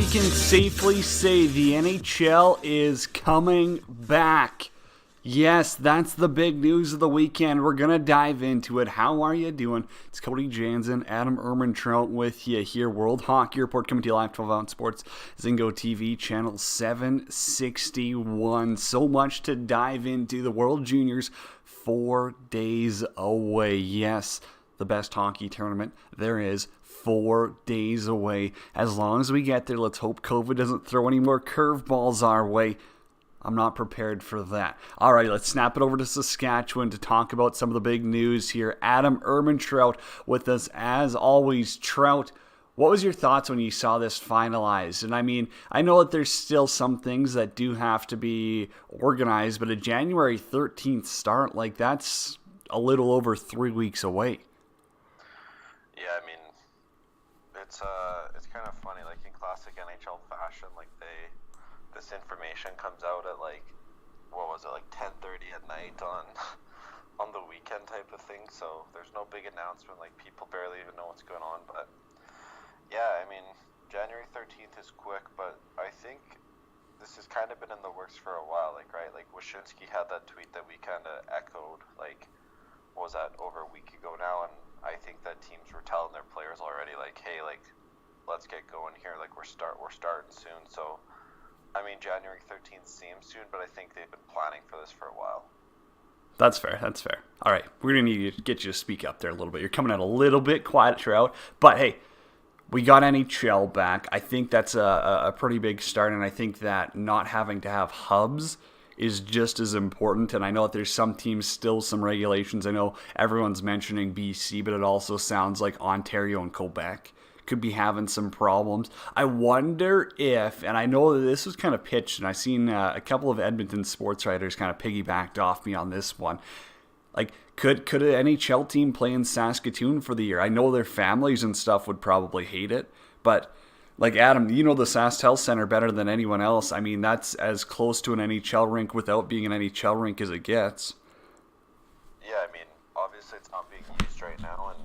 we can safely say the NHL is coming back. Yes, that's the big news of the weekend. We're going to dive into it. How are you doing? It's Cody Jansen, Adam Ermintrout with you here. World Hockey Report coming to you live 12 Ounce Sports, Zingo TV, channel 761. So much to dive into. The World Juniors, 4 days away. Yes, the best hockey tournament there is. 4 days away. As long as we get there, let's hope COVID doesn't throw any more curveballs our way. I'm not prepared for that. All right, let's snap it over to Saskatchewan to talk about some of the big news here. Adam Ermintrout with us as always. Trout, what was your thoughts when you saw this finalized? And I mean, I know that there's still some things that do have to be organized, but a January 13th start, like that's a little over 3 weeks away. Yeah, I mean, it's kind of funny, like in classic NHL fashion, like this information comes out at like 10:30 at night on the weekend type of thing. So there's no big announcement, like people barely even know what's going on. But yeah, I mean, January 13th is quick, but I think this has kind of been in the works for a while. Like, right, like Wyshynski had that tweet that we kind of echoed, like, what was that, over a week ago now? And I think that teams were telling their players already, like, hey, like, let's get going here. Like, we're starting soon. So, I mean, January 13th seems soon, but I think they've been planning for this for a while. That's fair. All right, we're going to need to get you to speak up there a little bit. You're coming out a little bit quiet, Trout. But, hey, we got NHL back. I think that's a pretty big start, and I think that not having to have hubs is just as important. And I know that there's some teams, still some regulations. I know everyone's mentioning BC, but it also sounds like Ontario and Quebec could be having some problems. I wonder if, and I know that this was kind of pitched, and I've seen a couple of Edmonton sports writers kind of piggybacked off me on this one. Like, could an NHL team play in Saskatoon for the year? I know their families and stuff would probably hate it, but like, Adam, you know the SaskTel Center better than anyone else. I mean, that's as close to an NHL rink without being an NHL rink as it gets. Yeah, I mean, obviously it's not being used right now, and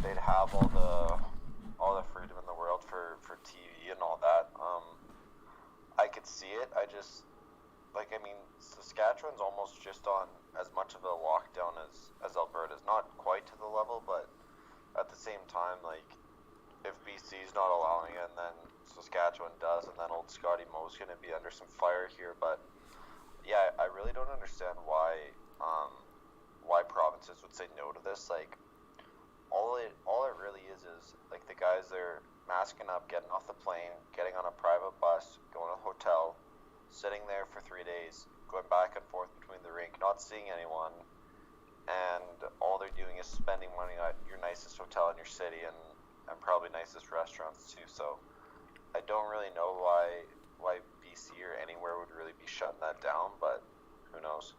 they'd have all the freedom in the world for TV and all that. I could see it. I just, like, I mean, Saskatchewan's almost just on as much of a lockdown as Alberta's. Not quite to the level, but at the same time, like, if BC's not allowing it, and then Saskatchewan does, and then old Scotty Moe's going to be under some fire here. But yeah, I really don't understand why provinces would say no to this. Like, all it really is like the guys, they're masking up, getting off the plane, getting on a private bus, going to a hotel, sitting there for 3 days, going back and forth between the rink, not seeing anyone, and all they're doing is spending money at your nicest hotel in your city and probably nicest restaurants too. So I don't really know why BC or anywhere would really be shutting that down, but who knows.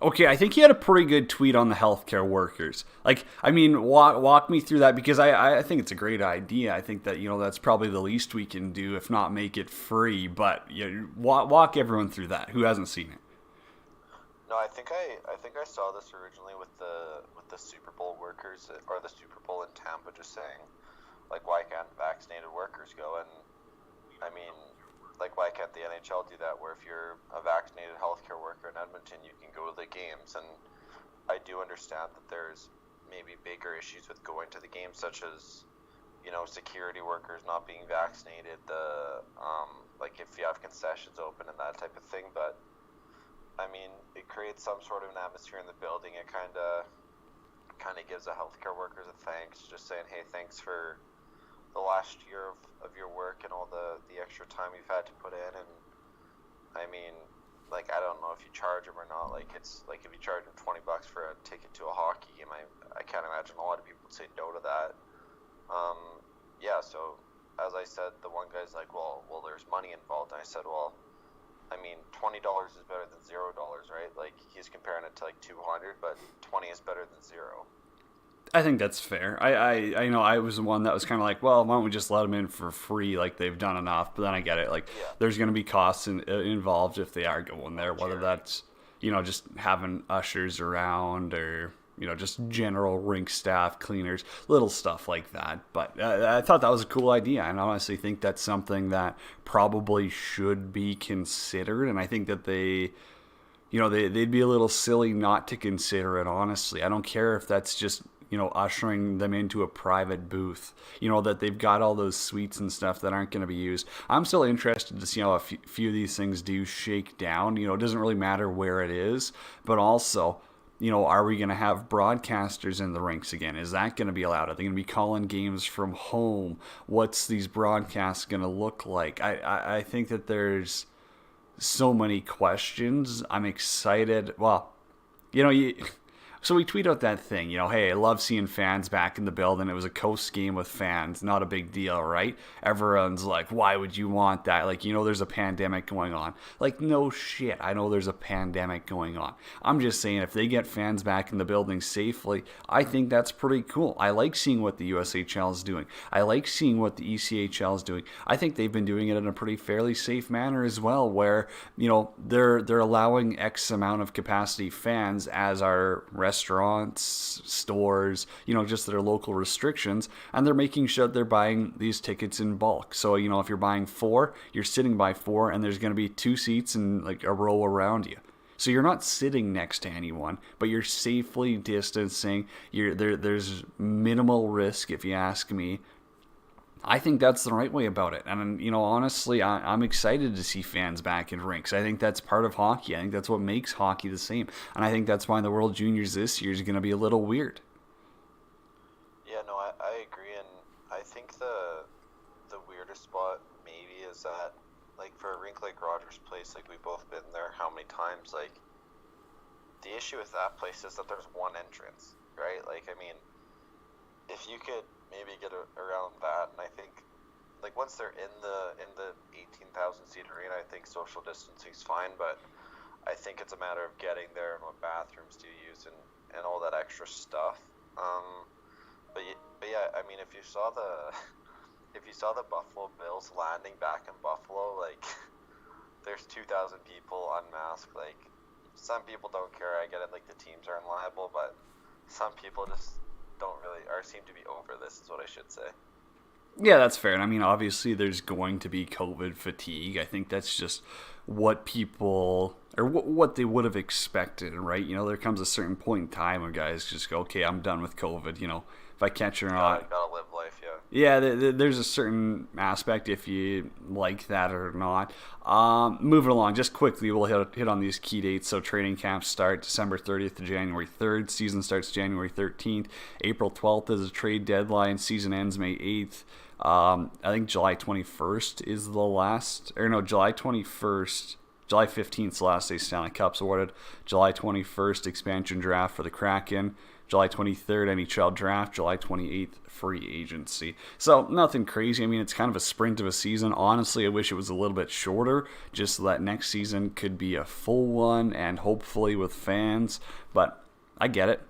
Okay, I think he had a pretty good tweet on the healthcare workers. Like, I mean, walk me through that, because I think it's a great idea. I think that, you know, that's probably the least we can do, if not make it free. But walk everyone through that who hasn't seen it. No, I think I saw this originally with the Super Bowl workers, or the Super Bowl in Tampa, just saying, like, why can't vaccinated workers go? And I mean, like, why can't the NHL do that, where if you're a vaccinated healthcare worker in Edmonton, you can go to the games? And I do understand that there's maybe bigger issues with going to the games, such as, you know, security workers not being vaccinated, like if you have concessions open and that type of thing. But I mean, it creates some sort of an atmosphere in the building. It kind of gives the healthcare workers a thanks, just saying, hey, thanks for the last year of your work and all the extra time you've had to put in. And I mean, like, I don't know if you charge them or not. Like, it's like, if you charge them $20 for a ticket to a hockey game, I can't imagine a lot of people would say no to that. Yeah, so as I said, the one guy's like, well, there's money involved. And I said, well, I mean, $20 is better than $0, right? Like, he's comparing it to like 200, but 20 is better than 0. I think that's fair. I know I was the one that was kind of like, well, why don't we just let them in for free? Like, they've done enough. But then I get it. Like, there's going to be costs involved if they are going there, whether that's, you know, just having ushers around, or just general rink staff, cleaners, little stuff like that. But I thought that was a cool idea, and I honestly think that's something that probably should be considered. And I think that they'd be a little silly not to consider it, honestly. I don't care if that's just, ushering them into a private booth, that they've got all those suites and stuff that aren't going to be used. I'm still interested to see how a few of these things do shake down. It doesn't really matter where it is, but also, are we going to have broadcasters in the rinks again? Is that going to be allowed? Are they going to be calling games from home? What's these broadcasts going to look like? I think that there's so many questions. I'm excited. Well, so we tweet out that thing, hey, I love seeing fans back in the building. It was a Coast game with fans, not a big deal, right? Everyone's like, why would you want that? Like, there's a pandemic going on. Like, no shit, I know there's a pandemic going on. I'm just saying, if they get fans back in the building safely, I think that's pretty cool. I like seeing what the USHL is doing. I like seeing what the ECHL is doing. I think they've been doing it in a pretty fairly safe manner as well, where, they're allowing X amount of capacity fans as our restaurants, stores, just their local restrictions, and they're making sure they're buying these tickets in bulk. So, if you're buying 4, you're sitting by 4, and there's going to be 2 seats and like a row around you. So you're not sitting next to anyone, but you're safely distancing. There's minimal risk, if you ask me. I think that's the right way about it. And, honestly, I'm excited to see fans back in rinks. I think that's part of hockey. I think that's what makes hockey the same. And I think that's why the World Juniors this year is going to be a little weird. Yeah, no, I agree. And I think the weirdest spot maybe is that, like, for a rink like Rogers Place, like, we've both been there how many times? Like, the issue with that place is that there's one entrance, right? Like, I mean, if you could maybe get around that, and I think, like, once they're in the 18,000 seat arena, I think social distancing is fine, but I think it's a matter of getting there and what bathrooms do you use and all that extra stuff. But yeah, I mean, if you saw the Buffalo Bills landing back in Buffalo, like, there's 2,000 people unmasked. Like, some people don't care. I get it, like, the teams aren't liable, but some people just don't really, or seem to be over this, is what I should say. Yeah, that's fair. And I mean, obviously there's going to be COVID fatigue. I think that's just what people, or what they would have expected, right? There comes a certain point in time where guys just go, okay, I'm done with COVID. If I catch it or not. Gotta live life, yeah. Yeah, there's a certain aspect if you like that or not. Moving along, just quickly, we'll hit on these key dates. So training camps start December 30th to January 3rd. Season starts January 13th. April 12th is a trade deadline. Season ends May 8th. I think July 21st is the last, or no, July 21st. July 15th is the last day Stanley Cup's awarded. July 21st, expansion draft for the Kraken. July 23rd, NHL draft. July 28th, free agency. So nothing crazy. I mean, it's kind of a sprint of a season. Honestly, I wish it was a little bit shorter, just so that next season could be a full one and hopefully with fans. But I get it.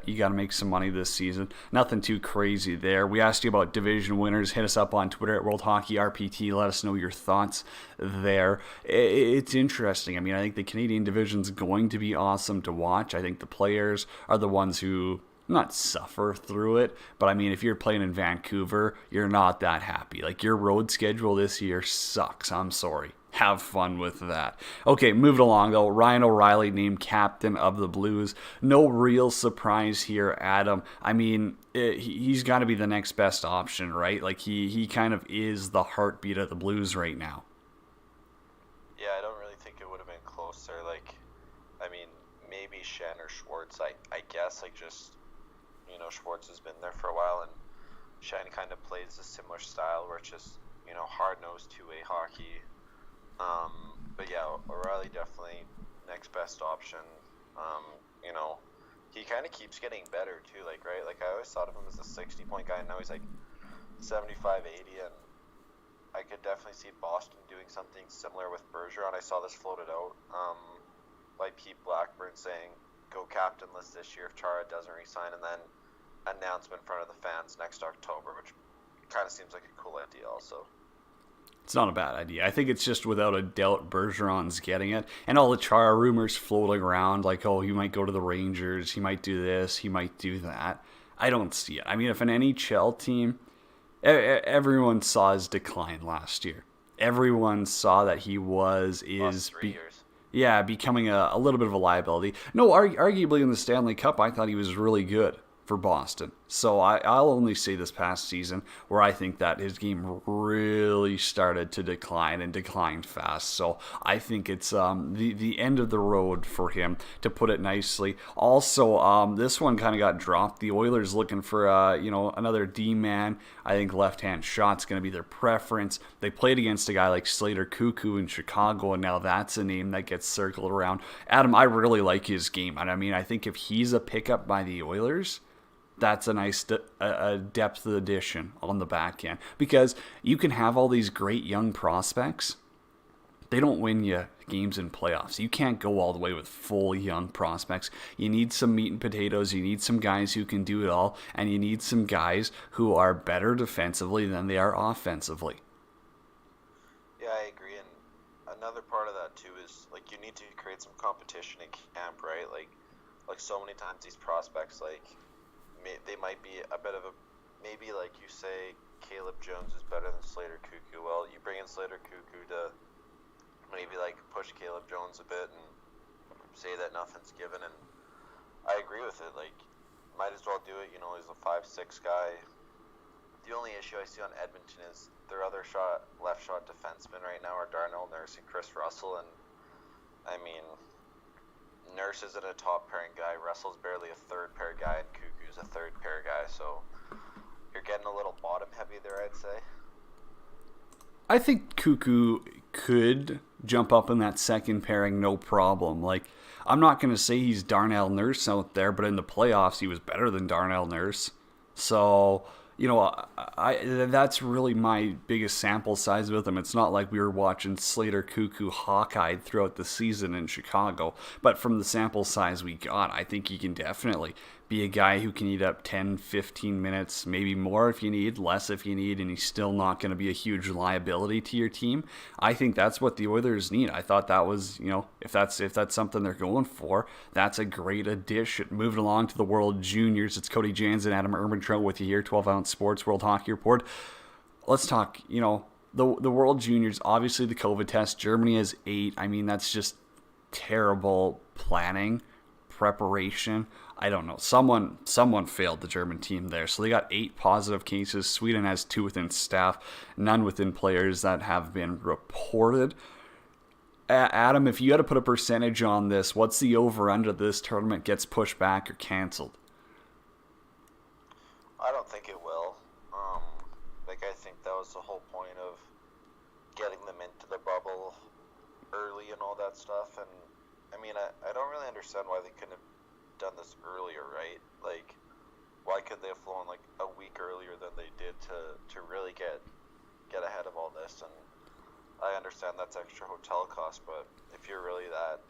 You got to make some money this season. Nothing too crazy there. We asked you about division winners. Hit us up on Twitter at World Hockey RPT. Let us know your thoughts there. It's interesting. I mean, I think the Canadian division's going to be awesome to watch. I think the players are the ones who not suffer through it, but I mean, if you're playing in Vancouver, you're not that happy. Like, your road schedule this year sucks. I'm sorry. Have fun with that. Okay, moving along though. Ryan O'Reilly named captain of the Blues. No real surprise here, Adam. I mean, he's got to be the next best option, right? Like, he kind of is the heartbeat of the Blues right now. Yeah, I don't really think it would have been closer. Like, I mean, maybe Shen or Schwartz. I guess, like, just, Schwartz has been there for a while, and Shen kind of plays a similar style where it's just, hard-nosed two-way hockey. But yeah, O'Reilly definitely next best option. He kind of keeps getting better too, like, right? Like, I always thought of him as a 60-point guy, and now he's like 75, 80, and I could definitely see Boston doing something similar with Bergeron. I saw this floated out by Pete Blackburn saying, go captainless this year if Chara doesn't resign, and then announcement in front of the fans next October, which kind of seems like a cool idea also. It's not a bad idea. I think it's just without a doubt Bergeron's getting it. And all the Chara rumors floating around, like, oh, he might go to the Rangers, he might do this, he might do that. I don't see it. I mean, if an NHL team, everyone saw his decline last year. Everyone saw that he Last 3 years. yeah, becoming a little bit of a liability. No, arguably in the Stanley Cup, I thought he was really good for Boston. So I'll only say this past season where I think that his game really started to decline and declined fast. So I think it's the end of the road for him, to put it nicely. Also, this one kind of got dropped. The Oilers looking for another D-man. I think left-hand shot's going to be their preference. They played against a guy like Slater Cuckoo in Chicago, and now that's a name that gets circled around. Adam, I really like his game. And I mean, I think if he's a pickup by the Oilers, that's a nice depth addition on the back end. Because you can have all these great young prospects. They don't win you games in playoffs. You can't go all the way with full young prospects. You need some meat and potatoes. You need some guys who can do it all. And you need some guys who are better defensively than they are offensively. Yeah, I agree. And another part of that too is, like, you need to create some competition in camp, right? Like so many times these prospects, like, they might be a bit of a, maybe like you say Caleb Jones is better than Slater Cuckoo. Well, you bring in Slater Cuckoo to maybe like push Caleb Jones a bit and say that nothing's given, and I agree with it. Like, might as well do it. You know, he's a 5'6" guy. The only issue I see on Edmonton is their other left shot defensemen right now are Darnell Nurse and Chris Russell, and I mean, Nurse isn't a top pairing guy. Russell's barely a third pair guy, and Cuckoo's a third pair guy. So you're getting a little bottom heavy there, I'd say. I think Cuckoo could jump up in that second pairing, no problem. Like, I'm not going to say he's Darnell Nurse out there, but in the playoffs, he was better than Darnell Nurse. So, you know, that's really my biggest sample size with him. It's not like we were watching Slater Cuckoo hawk-eyed throughout the season in Chicago. But from the sample size we got, I think he can definitely be a guy who can eat up 10, 15 minutes, maybe more if you need, less if you need, and he's still not going to be a huge liability to your team. I think that's what the Oilers need. I thought that was, you know, if that's something they're going for, that's a great addition. Moving along to the World Juniors, it's Cody Jans and Adam Ermintrout with you here, 12-ounce Sports World Hockey Report. Let's talk, you know, the World Juniors, obviously the COVID test. Germany has 8. I mean, that's just terrible planning, preparation. I don't know. Someone failed the German team there. So they got 8 positive cases. Sweden has 2 within staff, none within players that have been reported. Adam, if you had to put a percentage on this, what's the over-under this tournament gets pushed back or canceled? I don't think it will. I think that was the whole point of getting them into the bubble early and all that stuff. And I mean, I don't really understand why they couldn't have done this earlier, right? Like, why could they have flown like a week earlier than they did to really get ahead of all this? And I understand that's extra hotel cost, but if you're really that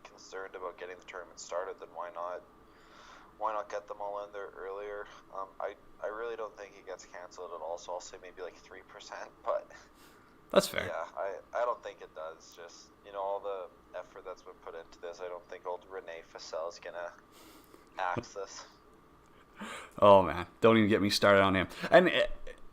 concerned about getting the tournament started, then why not get them all in there earlier? I really don't think it gets canceled at all, so I'll say maybe like 3%, but that's fair. Yeah, I don't think it does. Just, you know, all the effort that's been put into this, I don't think old Rene Fassel is gonna axe this. Oh man, don't even get me started on him. And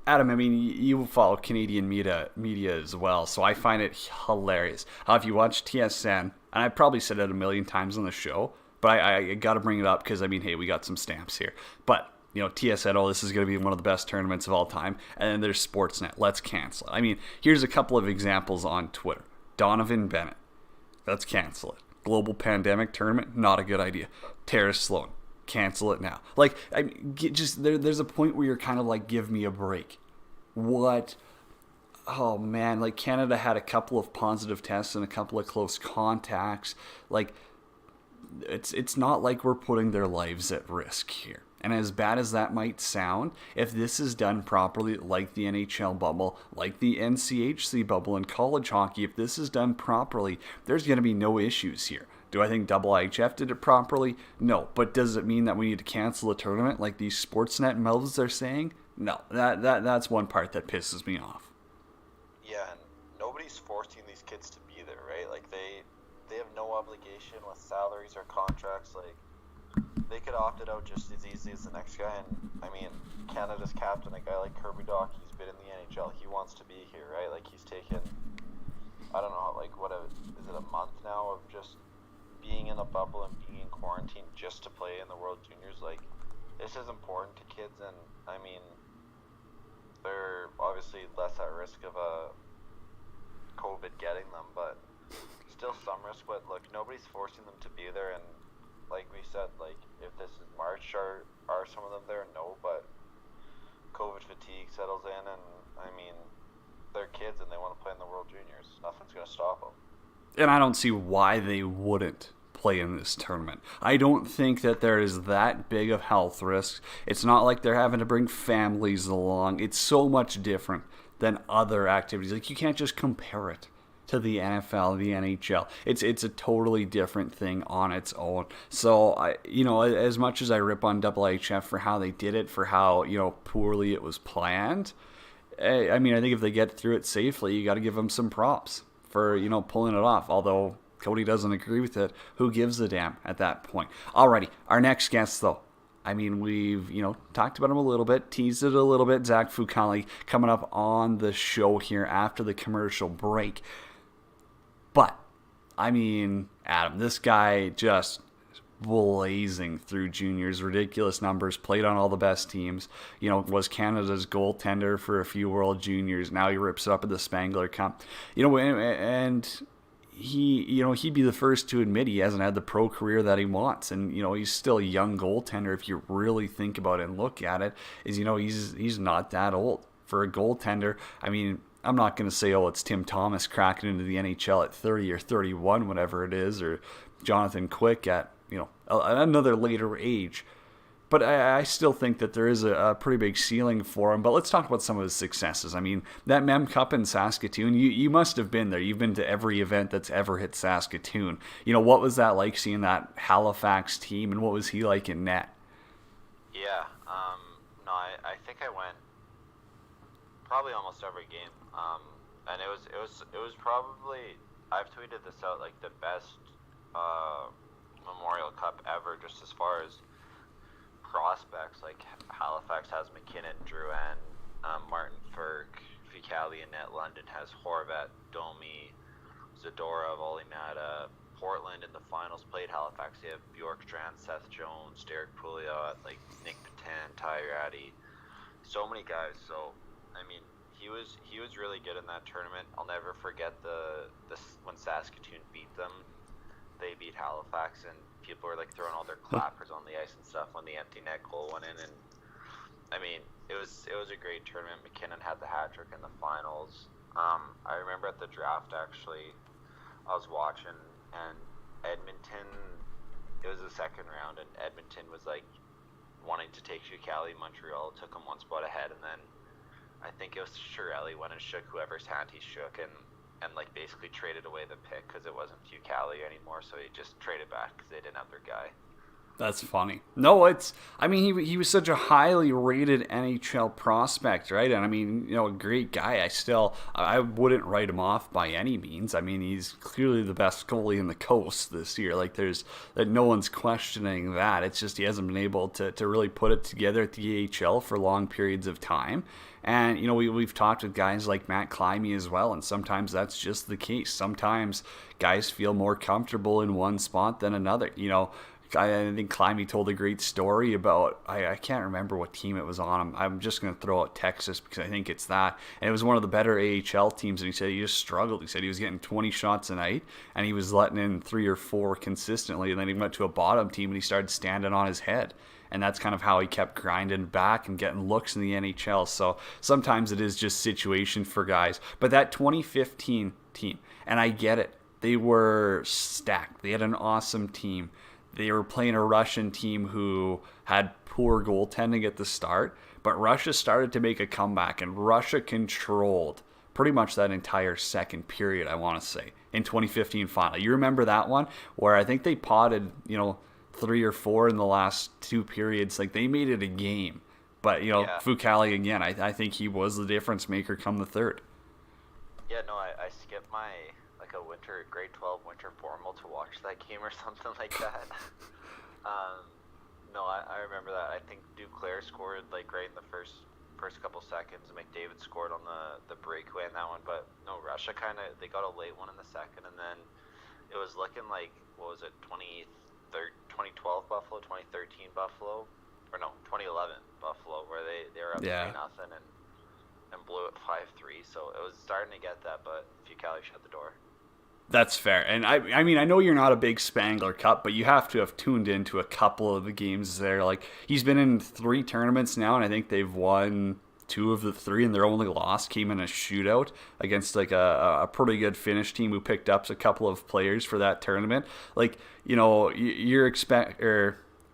Adam, I mean, you follow Canadian media as well, so I find it hilarious how if you watch TSN, and I probably said it a million times on the show, but I got to bring it up because, I mean, hey, we got some stamps here. But, you know, TSN, oh, this is going to be one of the best tournaments of all time. And then there's Sportsnet. Let's cancel it. I mean, here's a couple of examples on Twitter. Donovan Bennett. Let's cancel it. Global pandemic tournament, not a good idea. Tara Sloan. Cancel it now. Like, I mean, there's a point where you're kind of like, give me a break. What? Oh, man. Like, Canada had a couple of positive tests and a couple of close contacts. Like, it's not like we're putting their lives at risk here. And as bad as that might sound, if this is done properly, like the NHL bubble, like the NCHC bubble in college hockey, if this is done properly, there's going to be no issues here. Do I think IIHF did it properly? No. But does it mean that we need to cancel the tournament like these Sportsnet mouths are saying? No. That's one part that pisses me off. Yeah, and nobody's forcing these kids to be there, right? Like they have no obligation with salaries or contracts. Like they could opt it out just as easy as the next guy. And I mean, Canada's captain, a guy like Kirby Doc, he's been in the NHL. He wants to be here, right? Like he's taken, I don't know, like is it a month now of just being in a bubble and being in quarantine just to play in the World Juniors. Like this is important to kids, and I mean, they're obviously less at risk of COVID getting them, but still some risk. But look, nobody's forcing them to be there, and like we said, like if this is March, are some of them there? No, but COVID fatigue settles in, and I mean, they're kids and they want to play in the World Juniors. Nothing's going to stop them. And I don't see why they wouldn't play in this tournament. I don't think that there is that big of health risks. It's not like they're having to bring families along. It's so much different than other activities. Like you can't just compare it to the NFL, the NHL. It's a totally different thing on its own. So as much as I rip on IIHF for how they did it, for how poorly it was planned, I mean I think if they get through it safely, you got to give them some props for pulling it off. Although Cody doesn't agree with it, who gives a damn at that point? Alrighty, our next guest though. I mean, we've, talked about him a little bit, teased it a little bit. Zach Fucale coming up on the show here after the commercial break. But, I mean, Adam, this guy just blazing through juniors, ridiculous numbers, played on all the best teams, was Canada's goaltender for a few World Juniors. Now he rips it up at the Spangler Cup. And he'd be the first to admit he hasn't had the pro career that he wants, and he's still a young goaltender if you really think about it and look at it. He's not that old for a goaltender. I mean, I'm not going to say it's Tim Thomas cracking into the NHL at 30 or 31, whatever it is, or Jonathan Quick at another later age. But I still think that there is a pretty big ceiling for him. But let's talk about some of his successes. I mean, that Mem Cup in Saskatoon, you must have been there. You've been to every event that's ever hit Saskatoon. What was that like, seeing that Halifax team, and what was he like in net? Yeah, no, I think I went probably almost every game, and it was probably, I've tweeted this out, like the best Memorial Cup ever, just as far as prospects. Like Halifax has McKinnon, Drouin, Martin Ferg, Fucale in net. London has Horvat, Domi, Zadorov, Olimata. Portland in the finals played Halifax. They have Bjorkstrand, Seth Jones, Derek Pouliot, like Nick Patan, Ty Ratty. So many guys. So I mean, he was really good in that tournament. I'll never forget the when Saskatoon beat them. They beat Halifax, and people were like throwing all their clappers on the ice and stuff when the empty net goal went in. And I mean, it was a great tournament. McKinnon had the hat trick in the finals. I remember at the draft, actually, I was watching, and Edmonton, it was the second round, and Edmonton was like wanting to take Fucale. Montreal took him one spot ahead, and then I think it was Chiarelli went and shook whoever's hand he shook, and like basically traded away the pick because it wasn't Fucale anymore, so he just traded back because they didn't have their guy. That's funny. No, I mean, he was such a highly rated NHL prospect, right? And I mean, a great guy. I wouldn't write him off by any means. I mean, he's clearly the best goalie in the coast this year. Like, no one's questioning that. It's just he hasn't been able to really put it together at the AHL for long periods of time. And, we've talked with guys like Matt Climie as well, and sometimes that's just the case. Sometimes guys feel more comfortable in one spot than another. I think Climie told a great story about, I can't remember what team it was on. I'm just going to throw out Texas because I think it's that. And it was one of the better AHL teams, and he said he just struggled. He said he was getting 20 shots a night, and he was letting in 3 or 4 consistently. And then he went to a bottom team, and he started standing on his head. And that's kind of how he kept grinding back and getting looks in the NHL. So sometimes it is just situation for guys. But that 2015 team, and I get it, they were stacked. They had an awesome team. They were playing a Russian team who had poor goaltending at the start, but Russia started to make a comeback, and Russia controlled pretty much that entire second period, I want to say, in 2015 final. You remember that one where I think they potted, 3 or 4 in the last 2 periods. Like, they made it a game. But, Yeah. Fucale, again, I think he was the difference maker come the third. Yeah, no, I skipped my like a grade 12 winter formal to watch that game or something like that. um, no, I remember that. I think Duclair scored like right in the first couple seconds. McDavid scored on the breakaway in that one, but no, Russia they got a late one in the second, and then it was looking like, what was it, 2012 Buffalo, 2013 Buffalo, or no, 2011 Buffalo, where they were up 3-0 and blew it 5-3. So it was starting to get that, but Fucale shut the door. That's fair. And I mean, I know you're not a big Spangler Cup, but you have to have tuned into a couple of the games there. Like, he's been in 3 tournaments now, and I think they've won 2 of the 3, and their only loss came in a shootout against like a pretty good Finnish team who picked up a couple of players for that tournament. Like, you know,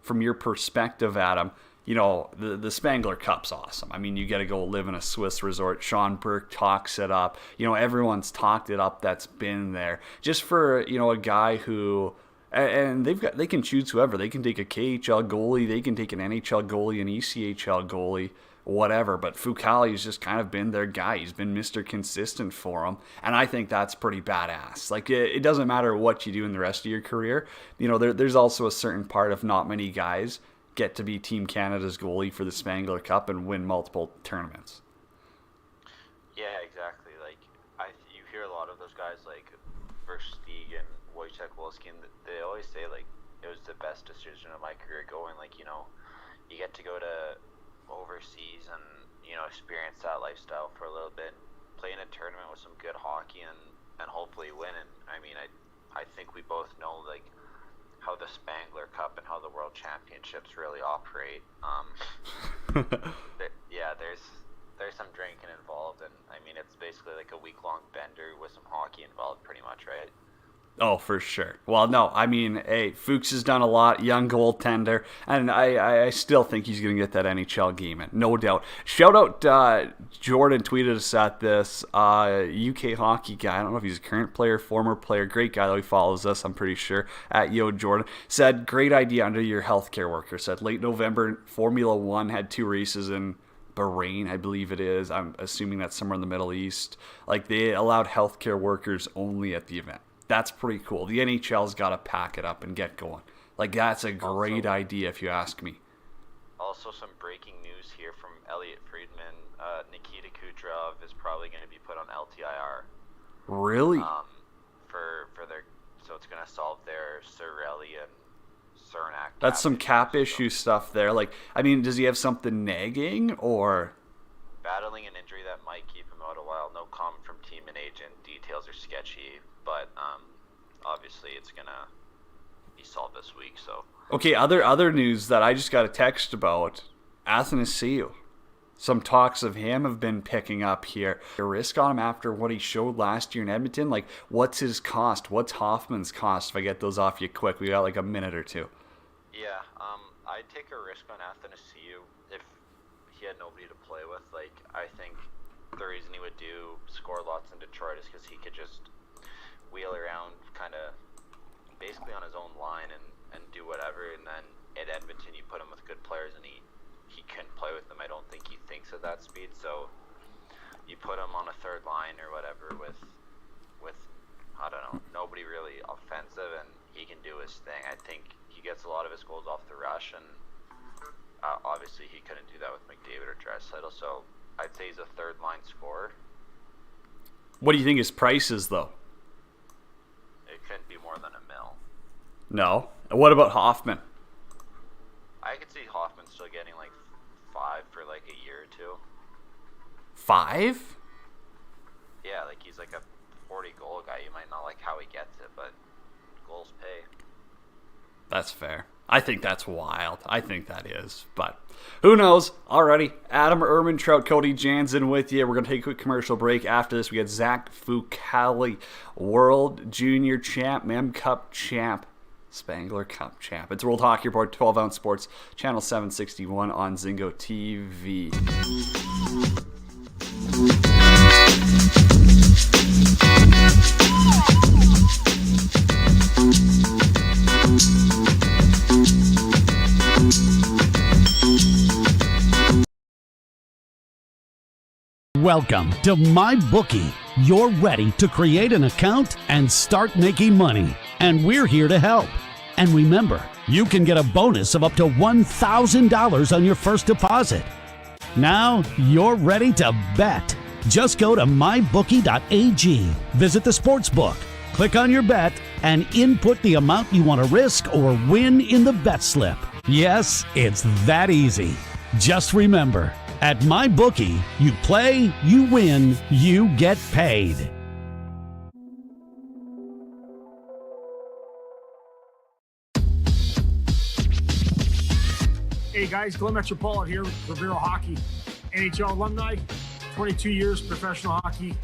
from your perspective, Adam, you know, the Spangler Cup's awesome. I mean, you got to go live in a Swiss resort. Sean Burke talks it up. You know, everyone's talked it up that's been there. Just for, you know, a guy who, and they can choose whoever. They can take a KHL goalie. They can take an NHL goalie, an ECHL goalie, whatever. But Fucale's just kind of been their guy. He's been Mr. Consistent for them. And I think that's pretty badass. Like, it doesn't matter what you do in the rest of your career. You know, there's also a certain part of not many guys get to be Team Canada's goalie for the Spangler Cup and win multiple tournaments. Yeah, exactly. Like, you hear a lot of those guys like Versteeg and Wojciech Wolski, and they always say like it was the best decision of my career going. Like, you know, you get to go to overseas and, you know, experience that lifestyle for a little bit, play in a tournament with some good hockey, and hopefully win. And I mean, I think we both know like how the Spangler Cup and how the World Championships really operate. Yeah, there's some drinking involved, and I mean, it's basically like a week-long bender with some hockey involved, pretty much, right? Oh, for sure. Well, no, I mean, hey, Fuchs has done a lot, young goaltender, and I still think he's going to get that NHL game in, no doubt. Shout out, Jordan tweeted us at this, UK hockey guy, I don't know if he's a current player, former player, great guy though, he follows us, I'm pretty sure, at Yo Jordan, said, great idea under your healthcare worker, said late November, Formula 1 had 2 races in Bahrain, I believe it is, I'm assuming that's somewhere in the Middle East, like they allowed healthcare workers only at the event. That's pretty cool. The NHL's got to pack it up and get going. Like, that's a great idea if you ask me. Also, some breaking news here from Elliot Friedman. Nikita Kucherov is probably going to be put on LTIR. Really? For their, so it's going to solve their Cirelli and Cernak. That's some cap issue stuff there. Like, I mean, does he have something nagging or? Battling an injury that might keep him out a while. No comment from team and agent. Details are sketchy, but obviously it's gonna be solved this week. So okay, other news that I just got a text about. Athanasiou. Some talks of him have been picking up here. A risk on him after what he showed last year in Edmonton. Like, what's his cost? What's Hoffman's cost? If I get those off you quick, we got like a minute or two. Yeah, I'd take a risk on Athanasiou if he had nobody to play with. Like, I think the reason he would score lots in Detroit is because he could just wheel around kind of basically on his own line and do whatever. And then at Edmonton, you put him with good players and he couldn't play with them. I don't think he thinks at that speed. So you put him on a third line or whatever with I don't know, nobody really offensive, and he can do his thing. I think he gets a lot of his goals off the rush, and obviously he couldn't do that with McDavid or Draisaitl, so I'd say he's a third line scorer. What do you think his price is, though? It couldn't be more than $1 million. No. What about Hoffman? I could see Hoffman still getting like 5 for like a year or 2. 5? Yeah, like he's like a 40 goal guy. You might not like how he gets it, but goals pay. That's fair. I think that's wild. I think that is. But who knows? Alrighty. Adam Ermintrout, Cody Jansen with you. We're going to take a quick commercial break. After this, we got Zach Fucale, World Junior Champ, Mem Cup Champ, Spangler Cup Champ. It's World Hockey Report, 12 Ounce Sports, Channel 761 on Zingo TV. Welcome to MyBookie. You're ready to create an account and start making money. And we're here to help. And remember, you can get a bonus of up to $1,000 on your first deposit. Now you're ready to bet. Just go to mybookie.ag, visit the sportsbook, click on your bet, and input the amount you want to risk or win in the bet slip. Yes, it's that easy. Just remember, at MyBookie, you play, you win, you get paid. Hey guys, Glenn Metropolitan here with Rivero Hockey, NHL alumni, 22 years professional hockey.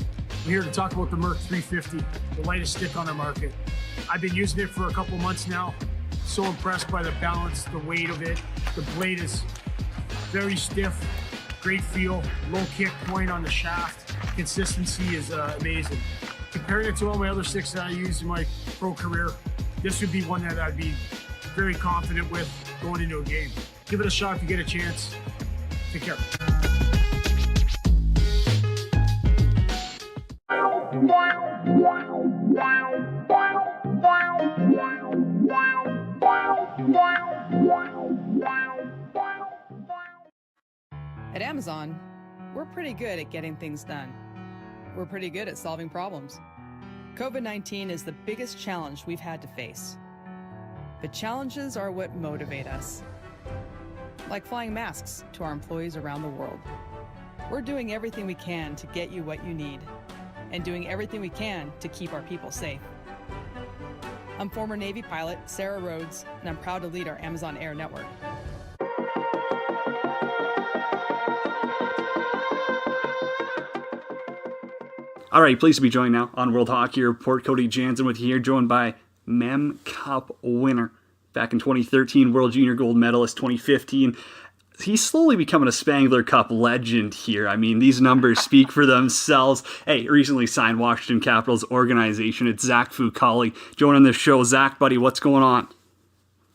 We're here to talk about the Merc 350, the lightest stick on the market. I've been using it for a couple months now. So impressed by the balance, the weight of it. The blade is very stiff, great feel, low kick point on the shaft. Consistency is amazing. Comparing it to all my other sticks that I use in my pro career, this would be one that I'd be very confident with going into a game. Give it a shot if you get a chance. Take care. At Amazon, we're pretty good at getting things done. We're pretty good at solving problems. COVID-19 is the biggest challenge we've had to face. But challenges are what motivate us. Like flying masks to our employees around the world. We're doing everything we can to get you what you need, and doing everything we can to keep our people safe. I'm former Navy pilot Sarah Rhodes, and I'm proud to lead our Amazon Air network. All right, pleased to be joined now on World Hockey Report. Cody Jansen with you here, joined by Mem Cup winner back in 2013, World Junior Gold medalist 2015. He's slowly becoming a Spangler Cup legend here. I mean, these numbers speak for themselves. Hey, recently signed Washington Capitals organization. It's Zach Fucale joining the show. Zach, buddy, what's going on?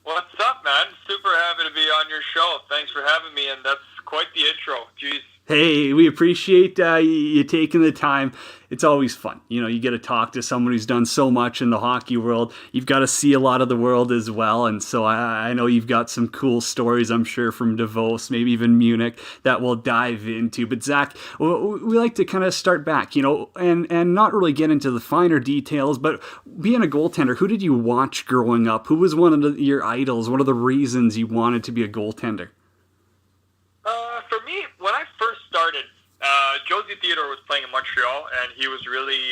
What's up, man? Super happy to be on your show. Thanks for having me, and that's quite the intro. Jeez. Hey, we appreciate you taking the time. It's always fun. You know, you get to talk to someone who's done so much in the hockey world. You've got to see a lot of the world as well. And so I know you've got some cool stories, I'm sure, from Davos, maybe even Munich, that we'll dive into. But Zach, we like to kind of start back, you know, and not really get into the finer details, but being a goaltender, who did you watch growing up? Who was one of your idols? What are the reasons you wanted to be a goaltender? For me, when I first started, Josie Theodore was playing in Montreal, and he was really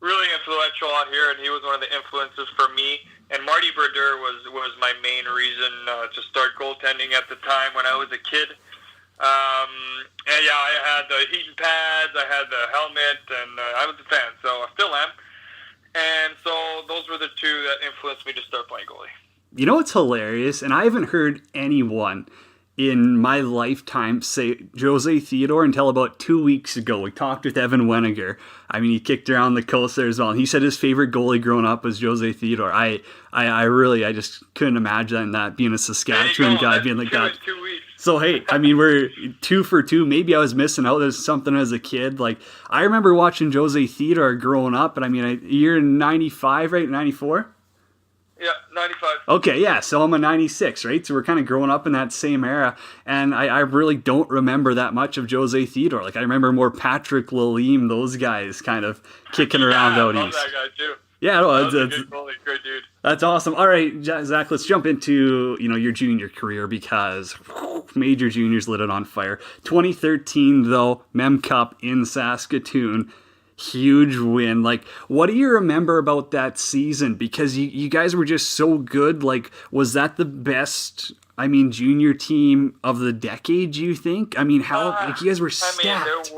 influential out here, and he was one of the influences for me. And Marty Brodeur was my main reason to start goaltending at the time when I was a kid. And yeah, I had the heating pads, I had the helmet, and I was a fan, so I still am. And so those were the two that influenced me to start playing goalie. You know what's hilarious? And I haven't heard anyone in my lifetime say Jose Theodore until about 2 weeks ago. We talked with Evan Weniger. I mean, he kicked around the coast there as well. And he said his favorite goalie growing up was Jose Theodore. I just couldn't imagine that, being a Saskatchewan guy, being like that. 2 weeks. So, hey, I mean, we're 2 for 2. Maybe I was missing out on something as a kid. Like, I remember watching Jose Theodore growing up, and I mean, you're in 95, right? 94? Yeah, 95. Okay, yeah, so I'm a 96, right? So we're kind of growing up in that same era, and I really don't remember that much of Jose Theodore. Like, I remember more Patrick Lalime, those guys kind of kicking around out I love east. that guy, too. Yeah, no, That was a good goalie, great dude. That's awesome. All right, Zach, let's jump into, your junior career, because major juniors lit it on fire. 2013, though, Mem Cup in Saskatoon. Huge win. Like, what do you remember about that season? Because you guys were just so good. Like, was that the best, junior team of the decade, you think? I mean, you guys were stacked. It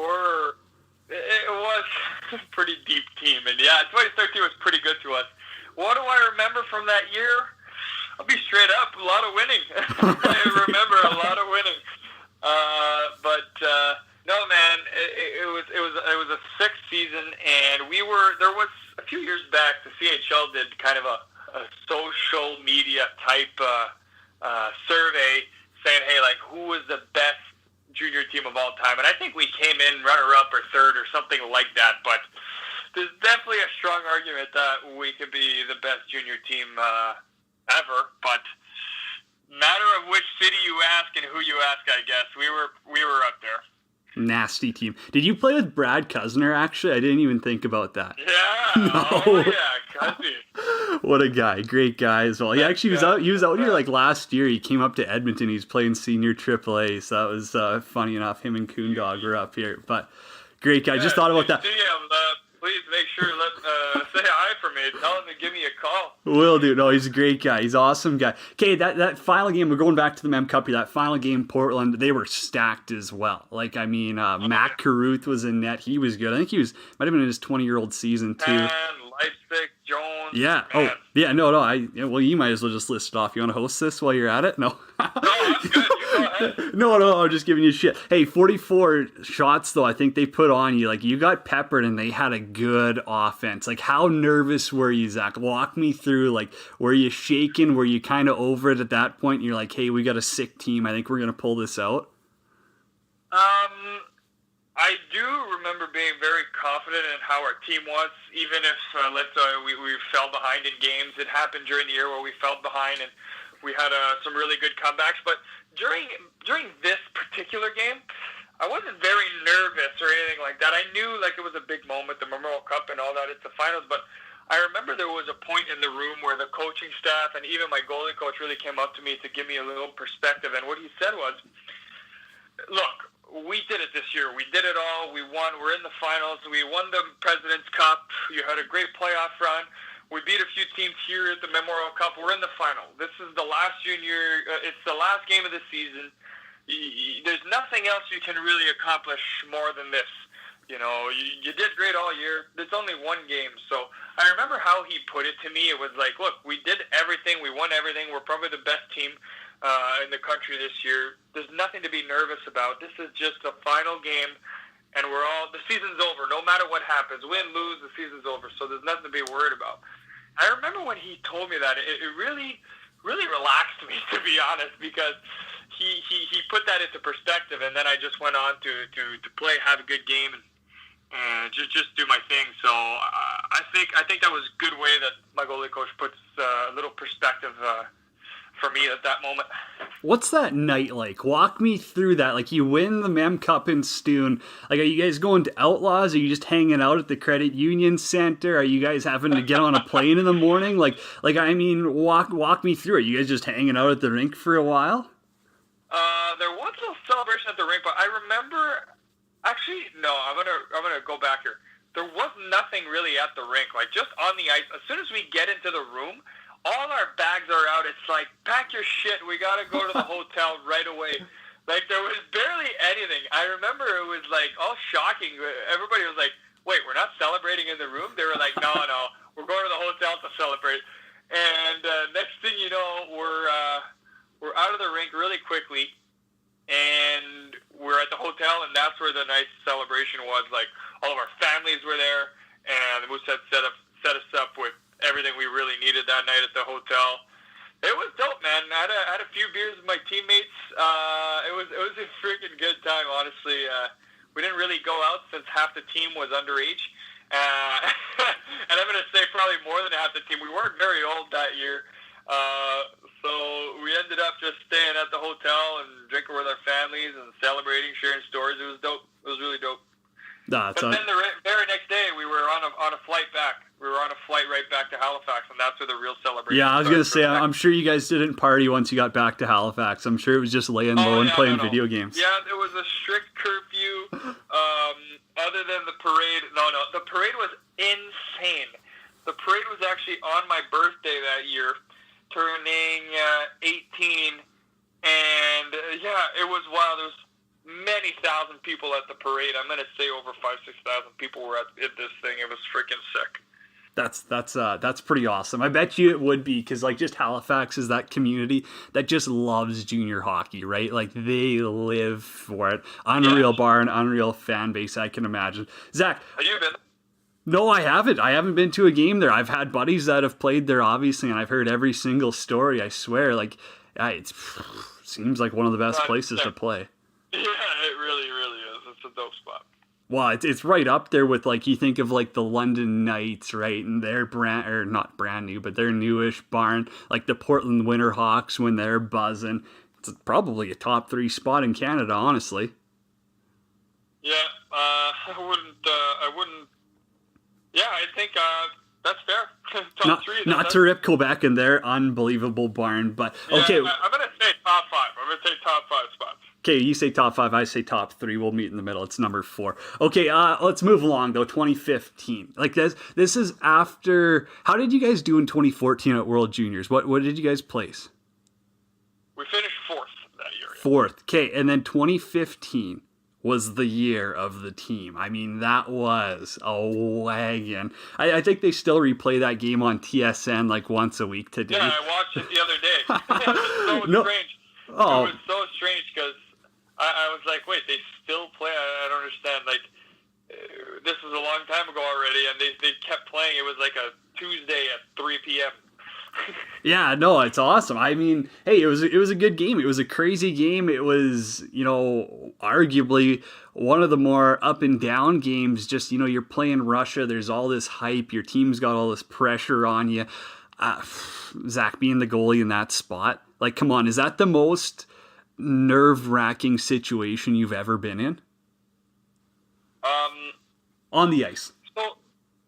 was a pretty deep team. And yeah, 2013 was pretty good to us. What do I remember from that year? I'll be straight up, a lot of winning. I remember a lot of winning. No, man, it was a sixth season, and there was a few years back, the CHL did kind of a social media type survey saying, hey, like, who was the best junior team of all time, and I think we came in runner-up or third or something like that. But there's definitely a strong argument that we could be the best junior team ever. But matter of which city you ask and who you ask, I guess we were up there. Nasty team. Did you play with Brad Cuzner, actually? I didn't even think about that. Yeah. No. Oh, yeah, Cuzzy. What a guy. Great guy as well. He actually he was out here like last year. He came up to Edmonton. He's playing senior AAA, so that was funny enough. Him and Coondog were up here. But great guy. Just thought about that. See him, please make sure say hi for me. Tell him to give me a call. Will do. No, he's a great guy. He's an awesome guy. Okay, that final game, we're going back to the Mem Cup here. That final game, Portland, they were stacked as well. Like, I mean, Matt Carruth was in net. He was good. I think he might have been in his 20-year-old season, too. And Leipzig, Jones. Yeah. Man. Oh, yeah. No. Well, you might as well just list it off. You want to host this while you're at it? No. No, I'm good. You go ahead. No, I'm just giving you shit. Hey, 44 shots, though, I think they put on you. Like, you got peppered, and they had a good offense. Like, how nervous were you, Zach? Walk me through. Like, were you shaking? Were you kind of over it at that point? And you're like, hey, we got a sick team. I think we're going to pull this out. I do remember being very confident in how our team was, even if, let's say, we fell behind in games. It happened during the year where we fell behind, and we had some really good comebacks. But during this particular game, I wasn't very nervous or anything like that. I knew, like, it was a big moment, the Memorial Cup and all that. It's the finals. But I remember there was a point in the room where the coaching staff and even my goalie coach really came up to me to give me a little perspective. And what he said was, look, we did it this year. We did it all. We won. We're in the finals. We won the President's Cup. You had a great playoff run. We beat a few teams here at the Memorial Cup. We're in the final. This is the last junior. It's the last game of the season. There's nothing else you can really accomplish more than this. You know, you did great all year. There's only one game. So I remember how he put it to me. It was like, look, we did everything. We won everything. We're probably the best team in the country this year. There's nothing to be nervous about. This is just a final game, and the season's over. No matter what happens, win, lose, the season's over. So there's nothing to be worried about. I remember when he told me that, it really, really relaxed me, to be honest, because he put that into perspective, and then I just went on to play, have a good game, and just do my thing. So I think that was a good way that my goalie coach puts a little perspective for me at that moment. What's that night like? Walk me through that. Like, you win the Mem Cup in Stoon. Like, are you guys going to Outlaws? Are you just hanging out at the Credit Union Center? Are you guys having to get on a plane in the morning? Like I mean, walk me through it. You guys just hanging out at the rink for a while? There was a celebration at the rink, but I remember. Actually, no. I'm gonna go back here. There was nothing really at the rink. Like, just on the ice. As soon as we get into the room, all our bags are out. It's like, pack your shit. We got to go to the hotel right away. Like, there was barely anything. I remember it was, like, all shocking. Everybody was like, wait, we're not celebrating in the room? They were like, no, we're going to the hotel to celebrate. And next thing you know, we're out of the rink really quickly, and we're at the hotel, and that's where the nice celebration was. Like, all of our families were there, and Moose had set us up with everything we really needed that night at the hotel. It was dope, man. I had a few beers with my teammates. It was a freaking good time, honestly. We didn't really go out since half the team was underage. And I'm going to say probably more than half the team. We weren't very old that year. So we ended up just staying at the hotel and drinking with our families and celebrating, sharing stories. It was dope. It was really dope. But then the very next day, we were on a flight back. We were on a flight right back to Halifax, and that's where the real celebration Yeah, I was going to say, I'm sure you guys didn't party once you got back to Halifax. I'm sure it was just laying low and playing video games. Yeah, there was a strict curfew. Other than the parade, the parade was insane. The parade was actually on my birthday that year, turning 18, and it was wild. There was many thousand people at the parade. I'm going to say over 5,000-6,000 people were at this thing. It was freaking sick. That's pretty awesome. I bet you it would be, because like, just Halifax is that community that just loves junior hockey, right? Like, they live for it. Unreal bar and unreal fan base, I can imagine. Zach, have you been? No, I haven't. I haven't been to a game there. I've had buddies that have played there, obviously, and I've heard every single story. I swear, like, it seems like one of the best places to play. Yeah, a dope spot. Well, it's right up there with, like, you think of, like, the London Knights, right? And their not brand new, but their newish barn. Like the Portland Winterhawks when they're buzzing. It's probably a top 3 spot in Canada, honestly. Yeah, I wouldn't. Yeah, I think that's fair. Top 3. Not to rip Quebec and their unbelievable barn, but okay. Yeah, I'm gonna say top 5. I'm gonna say top 5 spots. Okay, you say top 5, I say top 3. We'll meet in the middle. It's number 4. Okay, let's move along though. 2015. Like this is after. How did you guys do in 2014 at World Juniors? What did you guys place? We finished 4th that year. 4th. Okay, and then 2015 was the year of the team. I mean, that was a wagon. I think they still replay that game on TSN like once a week today. Yeah, I watched it the other day. It was so strange. Oh. It was so strange because I was like, wait, they still play? I don't understand. Like, this was a long time ago already, and they kept playing. It was like a Tuesday at 3 p.m. Yeah, no, it's awesome. I mean, hey, it was a good game. It was a crazy game. It was, arguably one of the more up and down games. Just, you're playing Russia. There's all this hype. Your team's got all this pressure on you. Zach being the goalie in that spot. Like, come on, is that the most nerve-wracking situation you've ever been in? On the ice. So,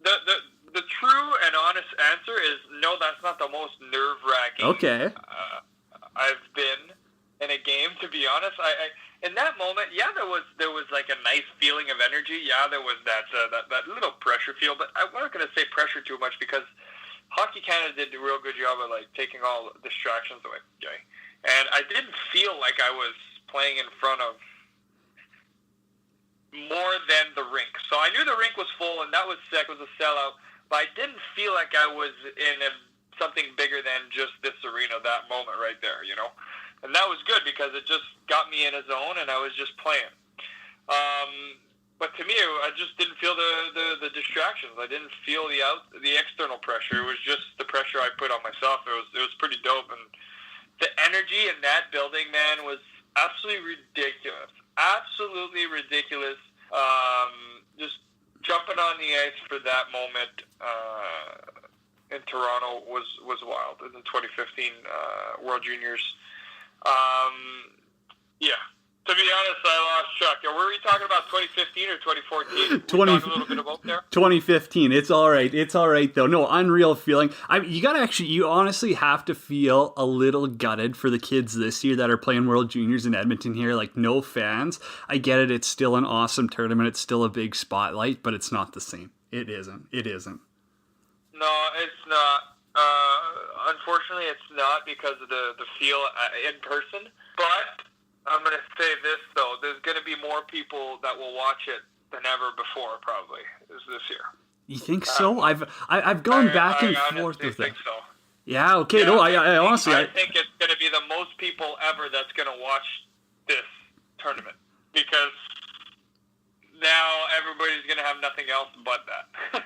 the true and honest answer is no, that's not the most nerve-wracking Okay. I've been in a game, to be honest. I in that moment, yeah, there was like a nice feeling of energy. Yeah, there was that little pressure feel, but I'm not going to say pressure too much because Hockey Canada did a real good job of like taking all distractions away. Okay? And I didn't feel like I was playing in front of more than the rink. So I knew the rink was full and that was sick, it was a sellout, but I didn't feel like I was in something bigger than just this arena that moment right there, And that was good because it just got me in a zone and I was just playing. But to me, I just didn't feel the distractions. I didn't feel the external pressure. It was just the pressure I put on myself. It was pretty dope, and the energy in that building, man, was absolutely ridiculous. Absolutely ridiculous. Just jumping on the ice for that moment in Toronto was wild. In the 2015 World Juniors. Yeah. To be honest, I lost track. Were we talking about 2015 or 2014? We talked a little bit about there. 2015. It's all right. It's all right though. No, unreal feeling. You honestly have to feel a little gutted for the kids this year that are playing World Juniors in Edmonton here. Like, no fans. I get it. It's still an awesome tournament. It's still a big spotlight, but it's not the same. It isn't. No, it's not. Unfortunately, it's not because of the feel in person. But I'm going to say this, though. There's going to be more people that will watch it than ever before, probably, this year. You think so? I've gone back and forth with think it. so. Yeah, okay. Yeah, no, I honestly... I think it's going to be the most people ever that's going to watch this tournament. Because now everybody's going to have nothing else but that.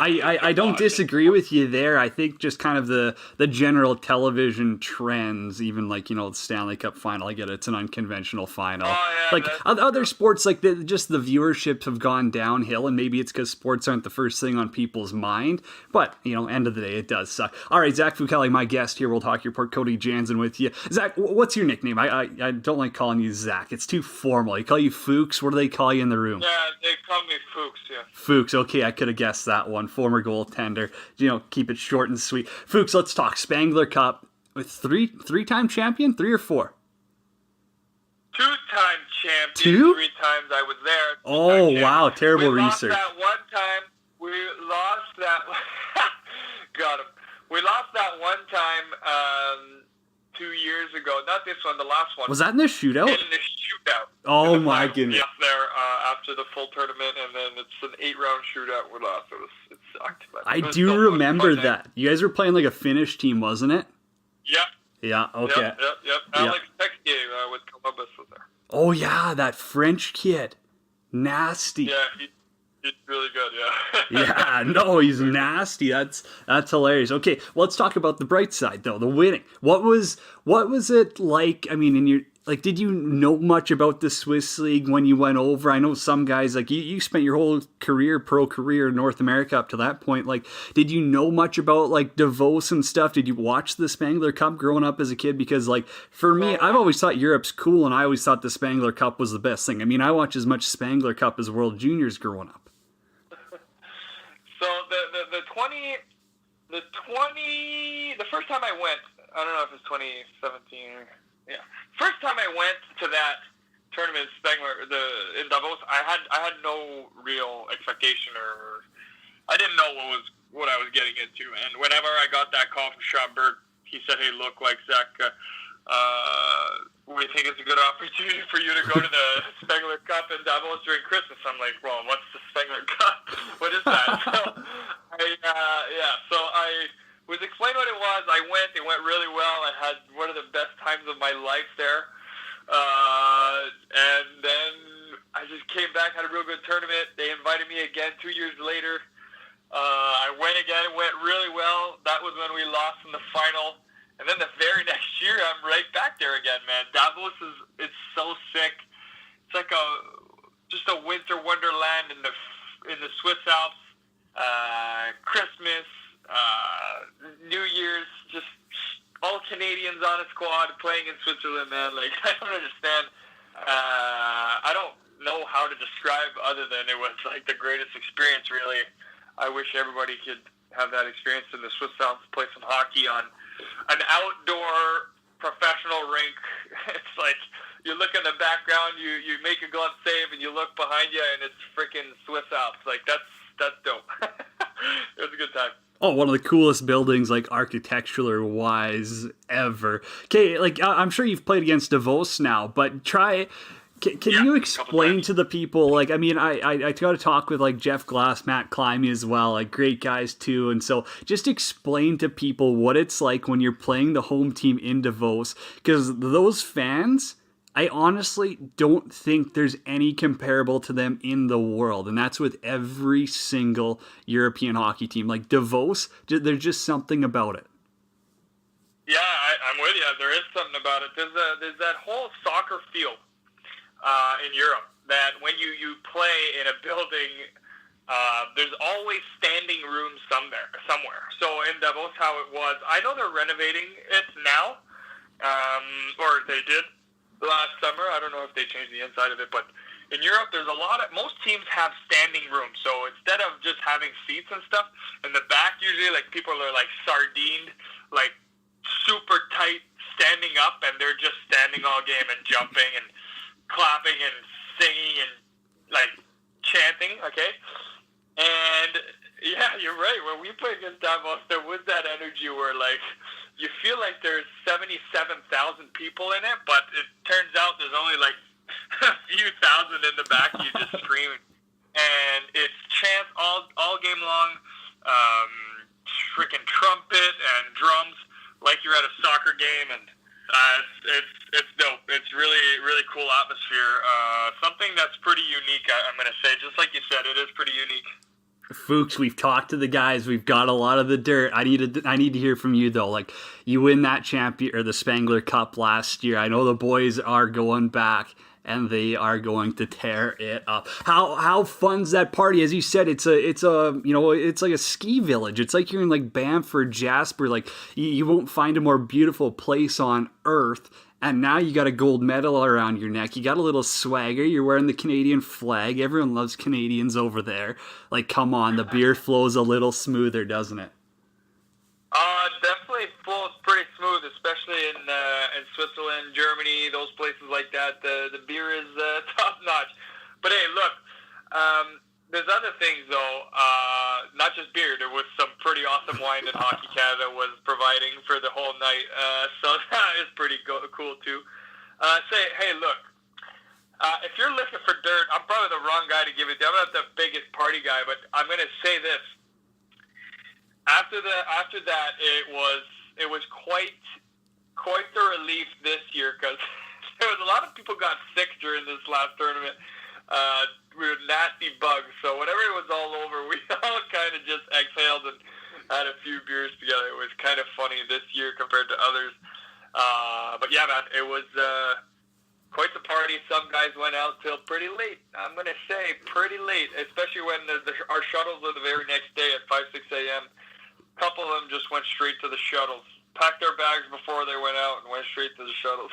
I don't disagree with you there. I think just kind of the general television trends, even like, the Stanley Cup final, I get it, it's an unconventional final. Oh, yeah, like other sports, like just the viewerships have gone downhill, and maybe it's because sports aren't the first thing on people's mind. But, end of the day, it does suck. All right, Zach Fucali, my guest here, World Hockey Report, Cody Jansen with you. Zach, what's your nickname? I don't like calling you Zach. It's too formal. They call you Fuchs. What do they call you in the room? Yeah, they call me Fuchs, yeah. Fuchs, okay, I could have guessed that one. Former goaltender. Keep it short and sweet. Fuchs, let's talk Spangler Cup. With three-time champion? 3 or 4? 2-time champion. 2? 3 times I was there. Oh, wow. Terrible research. We lost that one time. We lost that... Got him. We lost that one time 2 years ago. Not this one, the last one. Was that in the shootout? In the shootout. Oh, my goodness. Yes, there after the full tournament, and then it's an 8-round shootout. We lost. It sucked. But I do remember that. You guys were playing like a Finnish team, wasn't it? Yeah. Yeah, okay. Yep. Alex Texier with Columbus was there. Oh, yeah, that French kid. Nasty. Yeah, he's really good, yeah. Yeah, no, he's nasty. That's hilarious. Okay, well, let's talk about the bright side, though, the winning. What was it like? I mean, like, did you know much about the Swiss League when you went over? I know some guys, like, you spent your whole pro career in North America up to that point. Like, did you know much about, like, Davos and stuff? Did you watch the Spangler Cup growing up as a kid? Because, like, for me, I've always thought Europe's cool, and I always thought the Spangler Cup was the best thing. I mean, I watched as much Spangler Cup as World Juniors growing up. So the first time I went, I don't know if it's 2017 or, yeah. First time I went to that tournament in Davos, I had no real expectation, or I didn't know what I was getting into. And whenever I got that call from Schomburg, he said, "Hey, look, like Zach, we think it's a good opportunity for you to go to the Spengler Cup in Davos during Christmas." I'm like, "Well, what's the Spengler Cup? What is that?" So I was explained what it was. I went. It went really well. I had one of the best times of my life there. And then I just came back, had a real good tournament. They invited me again 2 years later. I went again. It went really well. That was when we lost in the final. And then the very next year, I'm right back there again, man. Davos it's so sick. It's like just a winter wonderland in the Swiss Alps. Christmas, New Year's, just all Canadians on a squad playing in Switzerland, man. Like, I don't understand. I don't know how to describe other than it was like the greatest experience, really. I wish everybody could have that experience in the Swiss Alps, play some hockey on an outdoor professional rink. It's like you look in the background, you make a glove save, and you look behind you, and it's freaking Swiss Alps. Like, that's dope. It was a good time. Oh, one of the coolest buildings, like, architectural-wise ever. Okay, like, I'm sure you've played against Davos now, but can you explain to the people, like, I mean, I got to talk with, like, Jeff Glass, Matt Climby as well, like, great guys, too, and so just explain to people what it's like when you're playing the home team in Davos, because those fans, I honestly don't think there's any comparable to them in the world, and that's with every single European hockey team. Like, Davos, there's just something about it. Yeah, I'm with you. There is something about it. There's that whole soccer field in Europe that when you play in a building, there's always standing room somewhere. So in Davos, how it was, I know they're renovating it now, or they did last summer. I don't know if they changed the inside of it, but in Europe, there's most teams have standing room. So instead of just having seats and stuff, in the back, usually, like, people are, like, sardined, like, super tight, standing up, and they're just standing all game and jumping and clapping and singing and, like, chanting, okay? And, yeah, you're right. When we played against Davos, there was that energy where, like, you feel like there's 77,000 people in it, but it turns out there's only, like, a few thousand in the back. You just scream. And it's chants all game long, freaking trumpet and drums like you're at a soccer game, and it's dope. It's really, really cool atmosphere. Something that's pretty unique, I'm going to say. Just like you said, it is pretty unique. Fuchs, we've talked to the guys. We've got a lot of the dirt. I need to hear from you, though. Like, you win that the Spangler Cup last year. I know the boys are going back, and they are going to tear it up. How fun's that party? As you said, it's like a ski village. It's like you're in, like, Banff or Jasper. Like, you won't find a more beautiful place on earth. And now you got a gold medal around your neck. You got a little swagger. You're wearing the Canadian flag. Everyone loves Canadians over there. Like, come on, the beer flows a little smoother, doesn't it? Definitely flows pretty smooth, especially in Switzerland, Germany, those places like that. The beer is top notch. But hey, look, there's other things though. Not just beer. There was some pretty awesome wine that Hockey Canada was providing for the whole night. So that is pretty cool too. Hey, look. If you're looking for dirt, I'm probably the wrong guy to give it to. I'm not the biggest party guy, but I'm going to say this. After that, it was quite the relief this year, because there was a lot of people got sick during this last tournament. We were nasty bugs, so whenever it was all over, we all kind of just exhaled and had a few beers together. It was kind of funny this year compared to others. But yeah, man, it was quite the party. Some guys went out till pretty late. I'm going to say pretty late, especially when our shuttles were the very next day at 5, 6 a.m. A couple of them just went straight to the shuttles. Packed their bags before they went out and went straight to the shuttles.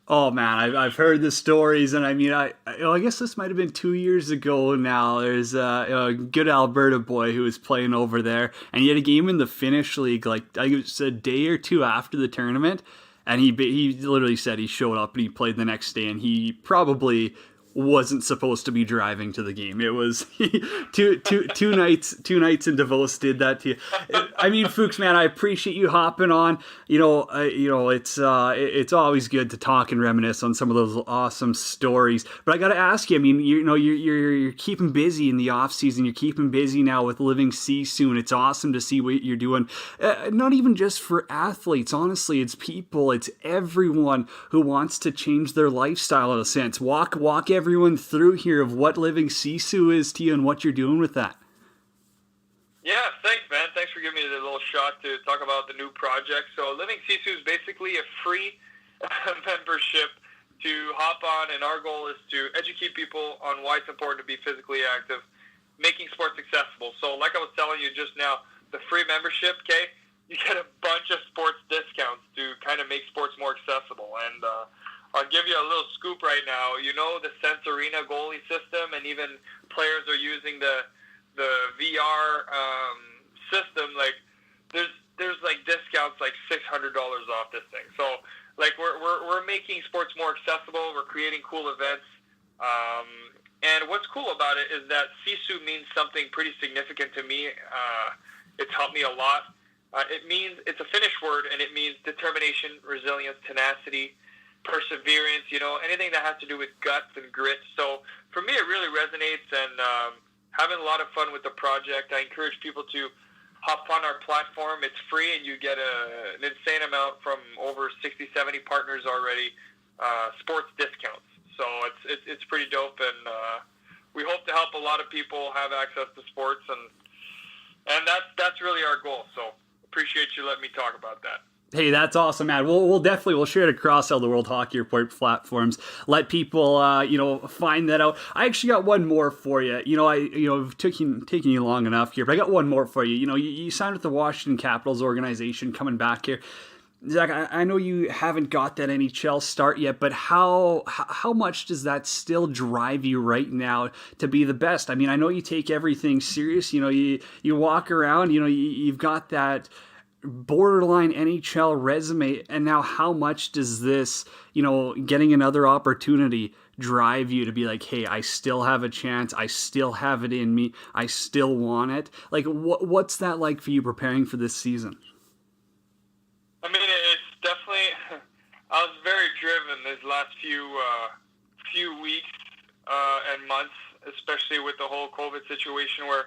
Oh man, I've heard the stories, and I mean, I guess this might have been 2 years ago now. There's a good Alberta boy who was playing over there, and he had a game in the Finnish league, like I guess a day or two after the tournament, and he literally said he showed up and he played the next day, and he probably wasn't supposed to be driving to the game. It was two nights in Davos did that to you. I mean, Fuchs, man, I appreciate you hopping on. It's always good to talk and reminisce on some of those awesome stories. But I got to ask you, I mean, you're keeping busy in the off season. You're keeping busy now with Living Sisu, and it's awesome to see what you're doing. Not even just for athletes, honestly, it's people, it's everyone who wants to change their lifestyle in a sense. Walk everyone through here of what Living Sisu is to you and what you're doing with that. Yeah, thanks, man. Thanks for giving me the little shot to talk about the new project. So Living Sisu is basically a free membership to hop on, and our goal is to educate people on why it's important to be physically active, making sports accessible. So like I was telling you just now, the free membership, okay, you get a bunch of sports discounts to kind of make sports more accessible. And I'll give you a little scoop right now. You know the Sense Arena goalie system, and even players are using the VR system. Like there's like discounts like $600 off this thing. So like we're making sports more accessible. We're creating cool events. And what's cool about it is that Sisu means something pretty significant to me. It's helped me a lot. It means, it's a Finnish word, and it means determination, resilience, tenacity, perseverance, anything that has to do with guts and grit. So for me, it really resonates, and having a lot of fun with the project. I encourage people to hop on our platform. It's free, and you get an insane amount from over 60, 70 partners already, sports discounts. So it's pretty dope, and we hope to help a lot of people have access to sports, and that's really our goal. So appreciate you letting me talk about that. Hey, that's awesome, man. We'll share it across all the World Hockey Report platforms. Let people, find that out. I actually got one more for you. I've taken you long enough here, but I got one more for you. You signed with the Washington Capitals organization coming back here. Zach, I know you haven't got that NHL start yet, but how much does that still drive you right now to be the best? I mean, I know you take everything serious. You walk around. You've got that borderline NHL resume, and now how much does this, getting another opportunity drive you to be like, hey, I still have a chance, I still have it in me, I still want it? Like, what's that like for you preparing for this season? I mean, it's definitely, I was very driven these last few weeks and months, especially with the whole COVID situation, where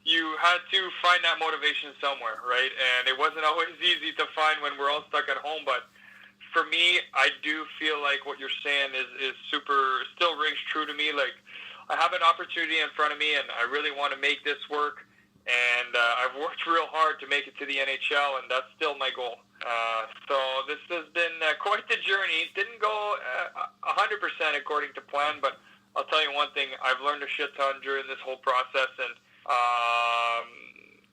you had to find that motivation somewhere, right? And it wasn't always easy to find when we're all stuck at home. But for me, I do feel like what you're saying is super, still rings true to me. Like, I have an opportunity in front of me, and I really want to make this work. And I've worked real hard to make it to the NHL, and that's still my goal. So this has been quite the journey. It didn't go 100% according to plan, but I'll tell you one thing. I've learned a shit ton during this whole process, and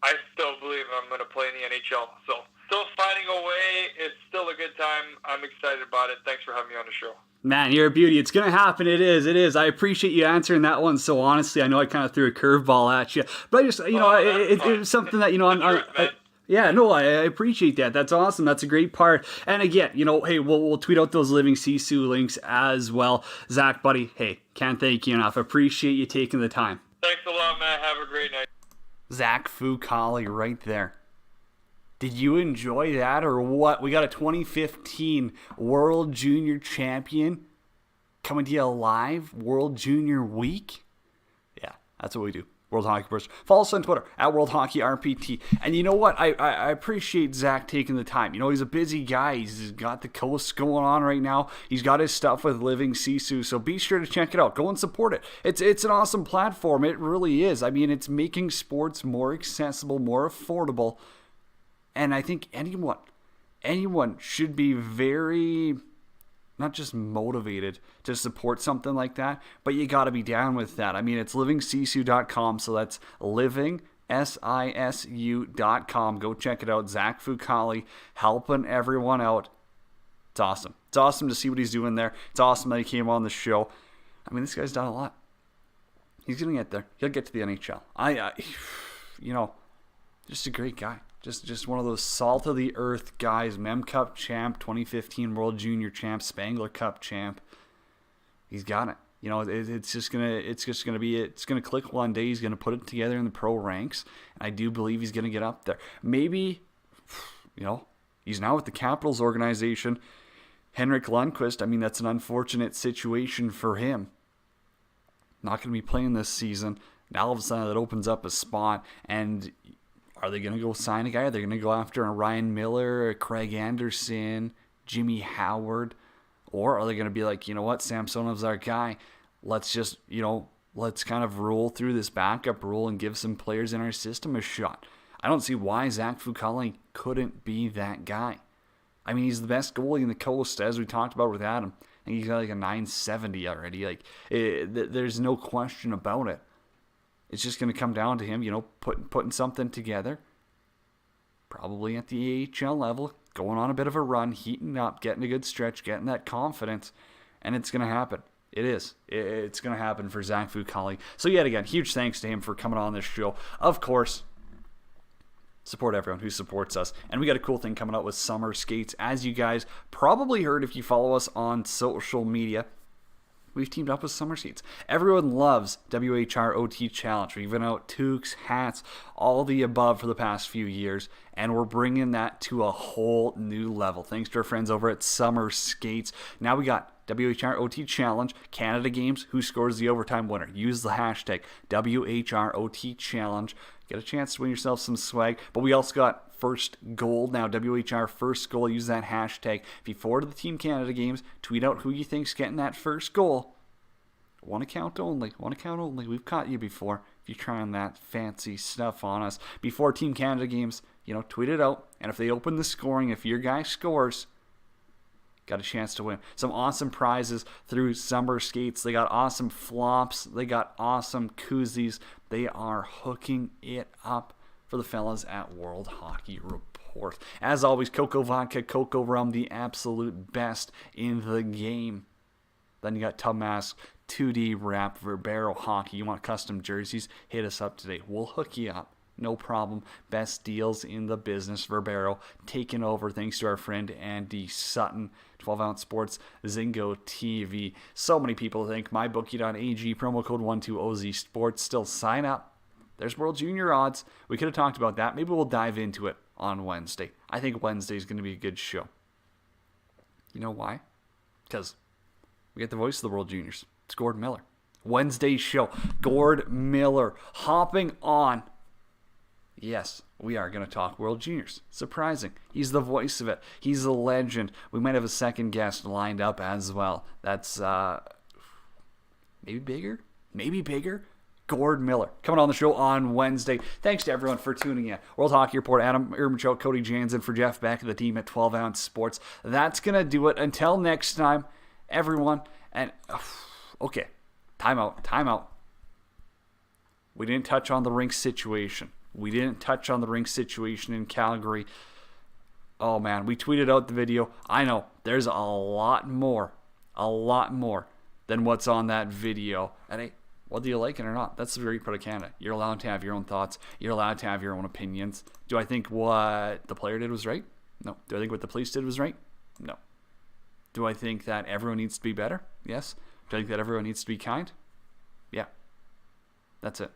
I still believe I'm going to play in the NHL. So still finding a way. It's still a good time. I'm excited about it. Thanks for having me on the show. Man, you're a beauty. It's going to happen. It is. I appreciate you answering that one so honestly. I know I kind of threw a curveball at you, but I just, it's something that, I appreciate that. That's awesome. That's a great part. And again, hey, we'll tweet out those Living Sisu links as well. Zach, buddy, hey, can't thank you enough. Appreciate you taking the time. Thanks a lot, man. Have a great night. Zach Fucale right there. Did you enjoy that or what? We got a 2015 World Junior Champion coming to you live, World Junior Week. Yeah, that's what we do. World Hockey Burst. Follow us on Twitter at World Hockey RPT. And you know what? I appreciate Zach taking the time. He's a busy guy. He's got the coast going on right now. He's got his stuff with Living Sisu. So be sure to check it out. Go and support it. It's an awesome platform. It really is. I mean, it's making sports more accessible, more affordable. And I think anyone should be very not just motivated to support something like that, but you got to be down with that. I mean, it's livingsisu.com, so that's living, SISU.com. Go check it out. Zach Fucale helping everyone out. It's awesome. It's awesome to see what he's doing there. It's awesome that he came on the show. I mean, this guy's done a lot. He's going to get there. He'll get to the NHL. Just a great guy. Just one of those salt of the earth guys. Mem Cup champ, 2015 World Junior champ, Spangler Cup champ. He's got it. It's gonna click one day. He's gonna put it together in the pro ranks. And I do believe he's gonna get up there. Maybe, he's now with the Capitals organization. Henrik Lundqvist. I mean, that's an unfortunate situation for him. Not gonna be playing this season. Now all of a sudden that opens up a spot, and are they going to go sign a guy? Are they going to go after a Ryan Miller, a Craig Anderson, Jimmy Howard? Or are they going to be like, you know what, Samsonov's our guy. Let's just, let's kind of roll through this backup role and give some players in our system a shot. I don't see why Zach Fucale couldn't be that guy. I mean, he's the best goalie in the coast, as we talked about with Adam. I think he's got like a 970 already. There's no question about it. It's just going to come down to him, putting something together. Probably at the AHL level, going on a bit of a run, heating up, getting a good stretch, getting that confidence, and it's going to happen. It is. It's going to happen for Zach Fucale. So yet again, huge thanks to him for coming on this show. Of course, support everyone who supports us. And we got a cool thing coming out with summer skates. As you guys probably heard if you follow us on social media, we've teamed up with Summer Seats. Everyone loves WHR OT Challenge. We've given out toques, hats, all the above for the past few years, and we're bringing that to a whole new level. Thanks to our friends over at Summer Skates. Now we got WHR OT Challenge, Canada Games, who scores the overtime winner. Use the hashtag WHR OT Challenge. Get a chance to win yourself some swag. But we also got First Goal. Now, WHR First Goal. Use that hashtag. If you forward to the Team Canada Games, tweet out who you think's getting that first goal. One account only. One account only. We've caught you before. If you're trying that fancy stuff on us. Before Team Canada Games, tweet it out. And if they open the scoring, if your guy scores, got a chance to win. Some awesome prizes through Summer Skates. They got awesome flops. They got awesome koozies. They are hooking it up for the fellas at World Hockey Report. As always, Cocoa Vodka, Cocoa Rum, the absolute best in the game. Then you got Tub Mask, 2D Wrap, Verbero Hockey. You want custom jerseys? Hit us up today. We'll hook you up. No problem. Best deals in the business. Verbero taking over thanks to our friend Andy Sutton. 12-ounce sports, Zingo TV. So many people think mybookie.ag, promo code 12OZ Sports. Still sign up. There's World Junior odds. We could have talked about that. Maybe we'll dive into it on Wednesday. I think Wednesday is going to be a good show. You know why? Because we get the voice of the World Juniors. It's Gord Miller. Wednesday's show. Gord Miller hopping on. Yes, we are going to talk World Juniors. Surprising. He's the voice of it. He's a legend. We might have a second guest lined up as well. That's maybe bigger. Gord Miller coming on the show on Wednesday. Thanks to everyone for tuning in. World Hockey Report, Adam Urbanchuk, Cody Jansen, for Jeff Beck of the team at 12-ounce sports. That's going to do it. Until next time, everyone. And, okay, time out. We didn't touch on the rink situation. in Calgary. Oh, man, we tweeted out the video. I know, there's a lot more than what's on that video. And hey, whether you like it or not, that's the great part of Canada. You're allowed to have your own thoughts. You're allowed to have your own opinions. Do I think what the player did was right? No. Do I think what the police did was right? No. Do I think that everyone needs to be better? Yes. Do I think that everyone needs to be kind? Yeah. That's it.